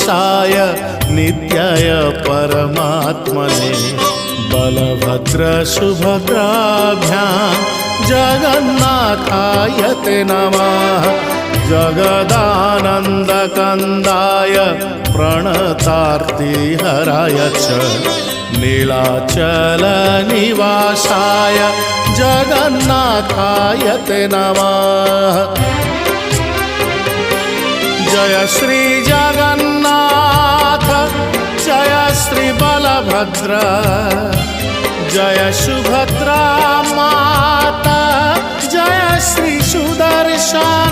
निवासाय नित्याय परमात्मने बलभद्र सुभद्राभ्यां जगन्नाथाय ते नमः जगदानन्दकन्दाय प्रणतार्तिहराय च नीलाचलनिवासाय जगन्नाथाय ते नमः जय श्री जगन्नाथ जय श्री बलभद्र जय सुभद्रा माता जय श्री सुदर्शन